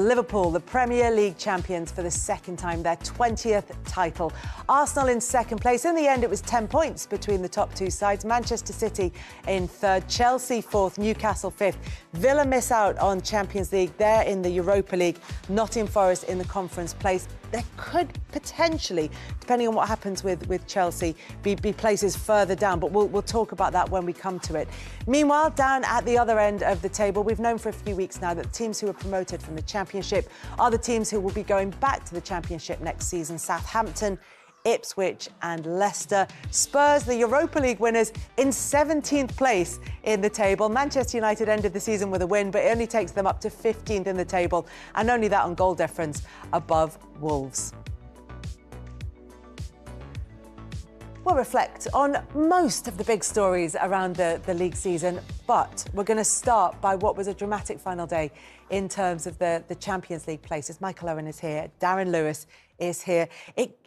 Liverpool, the Premier League champions for the second time, their 20th title. Arsenal in second place. In the end, it was 10 points between the top two sides. Manchester City in third, Chelsea fourth, Newcastle fifth. Villa miss out on Champions League. They're in the Europa League. Nottingham Forest in the conference place. There could potentially, depending on what happens with Chelsea, be places further down, but we'll talk about that when we come to it. Meanwhile, down at the other end of the table, we've known for a few weeks now that the teams who are promoted from the Championship are the teams who will be going back to the Championship next season. Southampton, Ipswich and Leicester. Spurs, the Europa League winners, in 17th place in the table. Manchester United ended the season with a win, but it only takes them up to 15th in the table, and only that on goal difference above Wolves. We'll reflect on most of the big stories around the league season, but we're going to start by what was a dramatic final day in terms of the Champions League places. Michael Owen is here, Darren Lewis is here.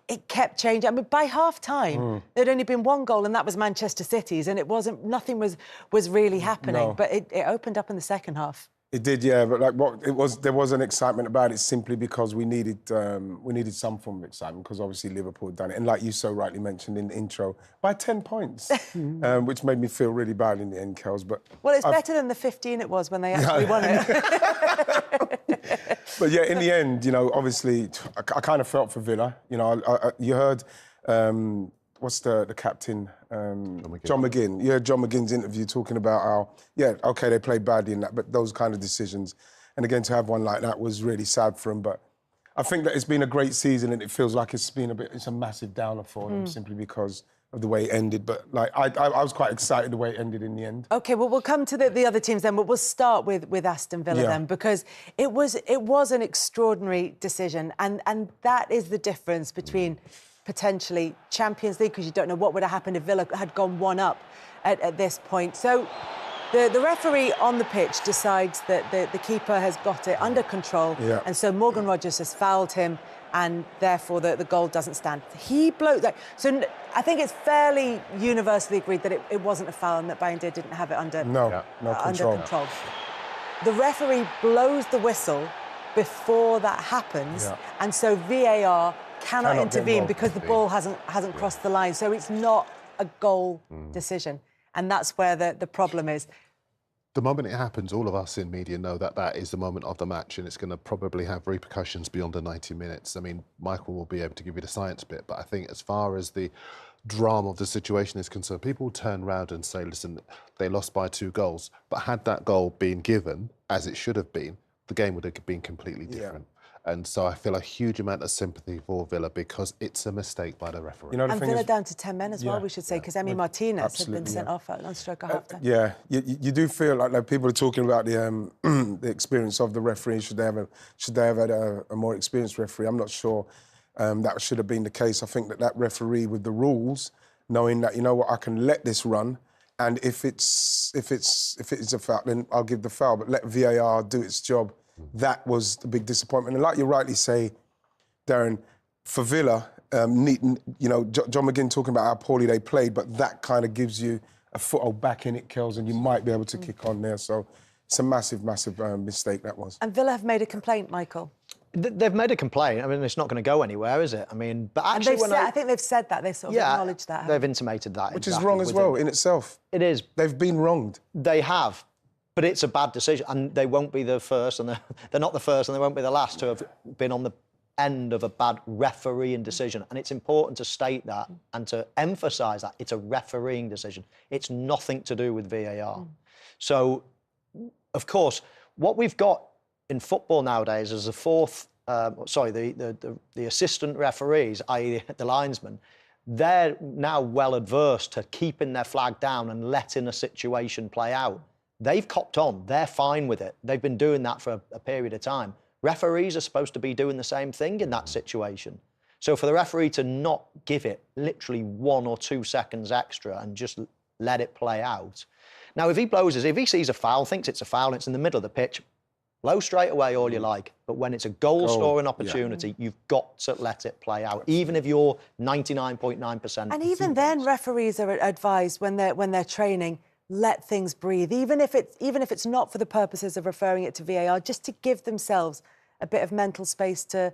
It kept changing. I mean, by half-time, there'd only been one goal, and that was Manchester City's, and nothing was really happening. No. But it opened up in the second half. It did, yeah. But there was an excitement about it simply because we needed some form of excitement, because obviously Liverpool had done it, and like you so rightly mentioned in the intro, by 10 points, which made me feel really bad in the end, Kels. But it's better than the 15 it was when they actually won it. But yeah, in the end, obviously, I kind of felt for Villa. You heard what's the captain? John McGinn. You heard John McGinn's interview talking about how, OK, they played badly in that, but those kind of decisions. And again, to have one like that was really sad for him. But I think that it's been a great season, and it feels like it's a massive downer for them, simply because of the way it ended. But I was quite excited the way it ended in the end. OK, well, we'll come to the other teams then, but we'll start with Aston Villa then, because it was an extraordinary decision, and that is the difference between potentially Champions League, because you don't know what would have happened if Villa had gone one up at this point. So the referee on the pitch decides that the keeper has got it under control, and so Morgan Rogers has fouled him, and therefore the goal doesn't stand. He blows that. So I think it's fairly universally agreed that it wasn't a foul and that Bayindir didn't have it under control. The referee blows the whistle before that happens, and so VAR cannot intervene because the ball hasn't crossed the line. So it's not a goal decision, and that's where the problem is. The moment it happens, all of us in media know that is the moment of the match, and it's going to probably have repercussions beyond the 90 minutes. I mean, Michael will be able to give you the science bit, but I think as far as the drama of the situation is concerned, people turn around and say, listen, they lost by 2 goals, but had that goal been given, as it should have been, the game would have been completely different. And so I feel a huge amount of sympathy for Villa, because it's a mistake by the referee. And Villa down to 10 men as well, we should say, because Emi Martinez had been sent off on stroke of half-time. You do feel like people are talking about the the experience of the referee. Should they have had a more experienced referee? I'm not sure that should have been the case. I think that referee, with the rules, knowing that, I can let this run, and if it's a foul, then I'll give the foul, but let VAR do its job. That was the big disappointment. And like you rightly say, Darren, for Villa, John McGinn talking about how poorly they played, but that kind of gives you a foothold back in it, Kels, and you might be able to kick on there. So it's a massive, massive mistake, that was. And Villa have made a complaint, Michael. They've made a complaint. I mean, it's not going to go anywhere, is it? I mean, but actually, I think they've said that. They've sort of acknowledged that. They've intimated that. Which is wrong as well in itself. It is. They've been wronged. They have. But it's a bad decision, and they won't be the first, and they're not the first, and they won't be the last to have been on the end of a bad refereeing decision. And it's important to state that and to emphasise that it's a refereeing decision. It's nothing to do with VAR. So, of course, what we've got in football nowadays is the assistant referees, i.e. the linesmen, they're now well adverse to keeping their flag down and letting a situation play out. They've copped on. They're fine with it. They've been doing that for a period of time. Referees are supposed to be doing the same thing in that situation. So for the referee to not give it literally 1 or 2 seconds extra and just let it play out. Now, if he sees a foul, thinks it's a foul, and it's in the middle of the pitch, blow straight away all you like. But when it's a goal-scoring opportunity, you've got to let it play out, even if you're 99.9%. And even then, referees are advised when they're training, let things breathe, even if it's not for the purposes of referring it to VAR, just to give themselves a bit of mental space to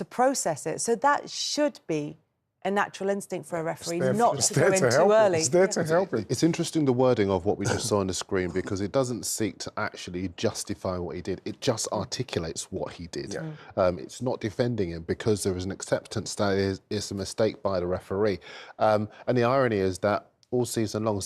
process it. So that should be a natural instinct for a referee, not to go in too early. It's there to help him. It's interesting, the wording of what we just saw on the screen, because it doesn't seek to actually justify what he did. It just articulates what he did. Yeah. It's not defending him, because there is an acceptance that it's a mistake by the referee. And the irony is that all season long,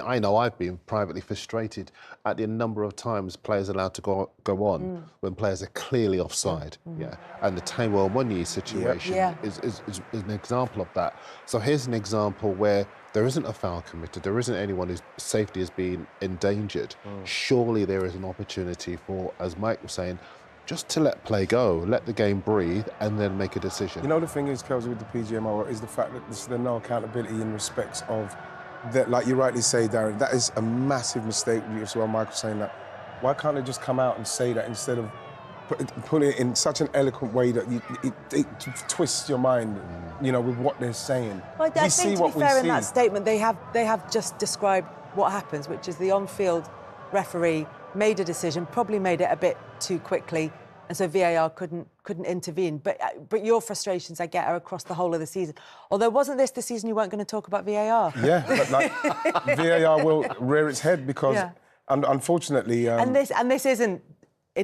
I know I've been privately frustrated at the number of times players are allowed to go on when players are clearly offside. Yeah, and the Taiwo Munyi situation is an example of that. So here's an example where there isn't a foul committed, there isn't anyone whose safety has been endangered. Surely there is an opportunity for, as Mike was saying, just to let play go, let the game breathe, and then make a decision. You know, the thing is, Kelsey, with the PGMO is the fact that there's no accountability in respects of that, like you rightly say, Darren, that is a massive mistake. As well, Michael saying that. Why can't they just come out and say that instead of putting it in such an eloquent way that it twists your mind, you know, with what they're saying? Well, I think, to be fair, in that statement, they have just described what happens, which is the on-field referee made a decision, probably made it a bit too quickly, and so VAR couldn't intervene. But your frustrations, I get, are across the whole of the season. Although, wasn't this the season you weren't going to talk about VAR? Yeah, but like, VAR will rear its head because, unfortunately... and this isn't,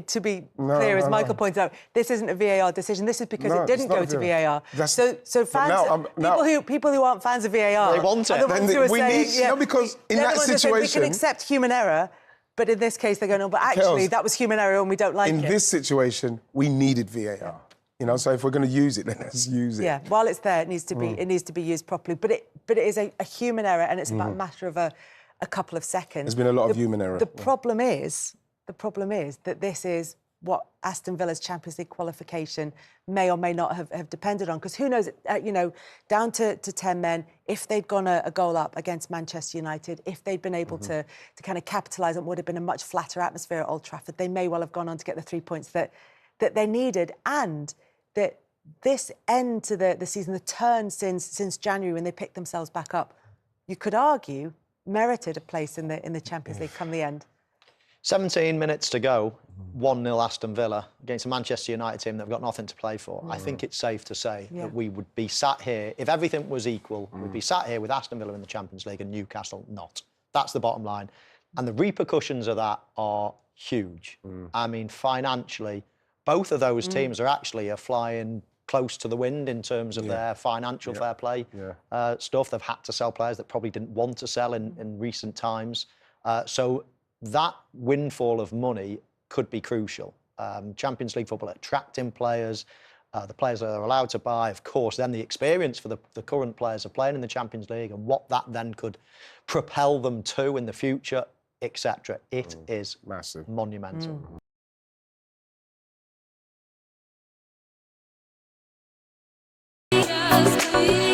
to be clear, as Michael pointed out, this isn't a VAR decision. This is because it didn't go to VAR. So fans, people who aren't fans of VAR... They want it. Are the ones who are saying, because in that situation... We can accept human error, but in this case, they're going, no, but actually, that was human error and we don't like it. In this situation, we needed VAR. You know, so if we're going to use it, then let's use it. Yeah, while it's there, it needs to be used properly. But it is a human error, and it's about a matter of a couple of seconds. There's been a lot of human error. The problem is that this is what Aston Villa's Champions League qualification may or may not have depended on. Because who knows, you know, down to 10 men, if they'd gone a goal up against Manchester United, if they'd been able to kind of capitalise on what would have been a much flatter atmosphere at Old Trafford, they may well have gone on to get the 3 points that they needed. And that this end to the season, the turn since January when they picked themselves back up, you could argue merited a place in the Champions League come the end. 17 minutes to go, 1-0 Aston Villa against a Manchester United team that have got nothing to play for. I think it's safe to say that we would be sat here, if everything was equal, we'd be sat here with Aston Villa in the Champions League and Newcastle not. That's the bottom line. And the repercussions of that are huge. I mean, financially, both of those teams are flying close to the wind in terms of their financial fair play stuff. They've had to sell players that probably didn't want to sell in recent times. So that windfall of money could be crucial. Champions League football attracting players, the players that are allowed to buy, of course, then the experience for the current players of playing in the Champions League and what that then could propel them to in the future, etc. It is massive, monumental. Yes,